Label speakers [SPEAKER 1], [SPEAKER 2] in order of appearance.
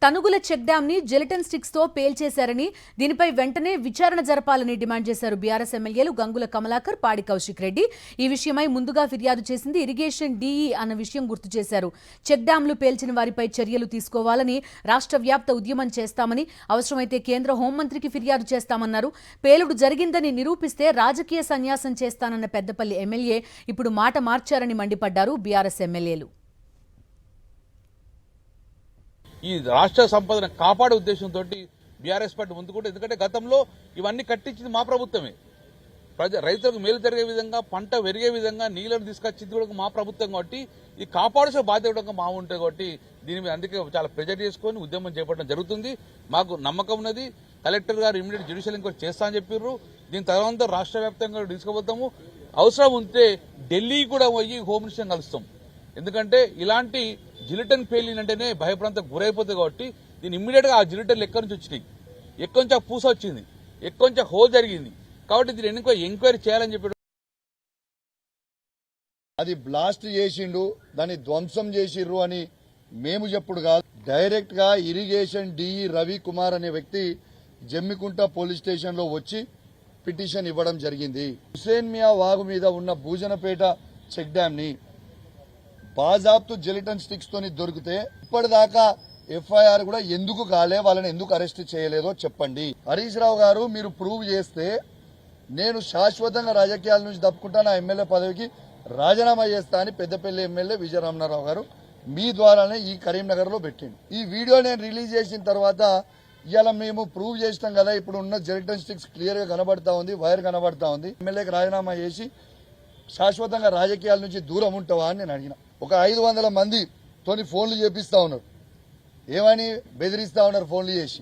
[SPEAKER 1] Tanugula check dam ని gelatin sticks తో పేల్చేశారని దీనిపై వెంటనే విచారణ జరపాలని డిమాండ్ చేశారు బీఆర్ఎస్ ఎమ్మెల్యేలు గంగుల కమలాకర్, పాడి కౌశిక్ రెడ్డి. ఈ విషయమై ముందుగా ఫిర్యాదు చేసింది ఇరిగేషన్ డీఈ అన్న విషయం గుర్తు చేశారు. చెక్ డ్యాంలు పేల్చిన వారిపై చర్యలు తీసుకోవాలని రాష్ట్ర వ్యాప్త ఉద్యమం చేస్తామని, అవసరమైతే కేంద్ర హోంమంత్రికి ఫిర్యాదు చేస్తామన్నారు. పేలుడు జరిగిందని నిరూపిస్తే రాజకీయ సన్యాసం చేస్తానన్న పెద్దపల్లి ఎమ్మెల్యే ఇప్పుడు మాట మార్చారని మండిపడ్డారు బీఆర్ఎస్ ఎమ్మెల్యేలు.
[SPEAKER 2] ఈ రాష్ట్ర సంపదను కాపాడే ఉద్దేశంతో బీఆర్ఎస్ పార్టీ ముందుకుంటే, ఎందుకంటే గతంలో ఇవన్నీ కట్టించింది మా ప్రభుత్వమే. రైతులకు మేలు జరిగే విధంగా, పంట పెరిగే విధంగా నీళ్లను తీసుకొచ్చింది కూడా మా ప్రభుత్వం కాబట్టి ఈ కాపాడాల్సిన బాధ్యత కూడా మా ఉంటుంది కాబట్టి దీని మీద అందుకే చాలా ప్రెజర్ చేసుకొని ఉద్యమం చేపట్టడం జరుగుతుంది. మాకు నమ్మకం ఉన్నది. కలెక్టర్ గారు ఇమీడియట్ జ్యుడిషియల్ ఎంక్వైరీ చేస్తా అని చెప్పారు. దీని తర్వాత రాష్ట్ర వ్యాప్తంగా తీసుకుపోతాము. అవసరం ఉంటే ఢిల్లీ కూడా పోయి హోమ్ మినిస్టర్ కలుస్తాం. ఎందుకంటే ఇలాంటి జిలిటన్ పేలినంటేనే భయప్రాంతం గురైపోతుంది కాబట్టి దీన్ని ఇమ్మీడియట్ గా ఆ జిలిటన్లు ఎక్కడి నుంచి వచ్చినాయి, ఎక్కడి నుంచి ఆ పూస వచ్చింది, ఎక్కడి నుంచి హోల్ జరిగింది కాబట్టి దీన్ని ఎంక్వైరీ చేయాలని చెప్పి
[SPEAKER 3] అది బ్లాస్ట్ చేసిండు, దాన్ని ధ్వంసం చేసిర్రు అని మేము చెప్పుడు కాదు. డైరెక్ట్ గా ఇరిగేషన్ డిఈ రవి కుమార్ అనే వ్యక్తి జమ్మికుంట పోలీస్ స్టేషన్ లో వచ్చి పిటిషన్ ఇవ్వడం జరిగింది. హుసేన్ మియా వాగు మీద ఉన్న భూజనపేట చెక్ డ్యామ్ ని బాజాబ్తు జెలిటన్ స్టిక్స్ తోని దొరికితే ఇప్పటిదాకా ఎఫ్ఐఆర్ కూడా ఎందుకు కాలే, వాళ్ళని ఎందుకు అరెస్ట్ చేయలేదో చెప్పండి. హరీష్ రావు గారు, మీరు ప్రూవ్ చేస్తే నేను శాశ్వతంగా రాజకీయాల నుంచి తప్పుకుంటా, నా ఎమ్మెల్యే పదవికి రాజీనామా చేస్తా అని పెద్దపల్లి ఎమ్మెల్యే విజయరామరావు గారు మీ ద్వారానే ఈ కరీంనగర్ లో పెట్టిండు. ఈ వీడియో నేను రిలీజ్ చేసిన తర్వాత ఇవాళ మేము ప్రూవ్ చేసినాం కదా, ఇప్పుడు ఉన్న జెలిటన్ స్టిక్స్ క్లియర్ గా కనబడతా ఉంది, వైర్ కనబడతా ఉంది. ఎమ్మెల్యేకి రాజీనామా చేసి శాశ్వతంగా రాజకీయాల నుంచి దూరం ఉంటావా అని నేను అడిగిన. ఒక 500 మంది తోని ఫోన్లు చేపిస్తా ఉన్నారు, ఏమని బెదిరిస్తా ఉన్నారు ఫోన్లు చేసి.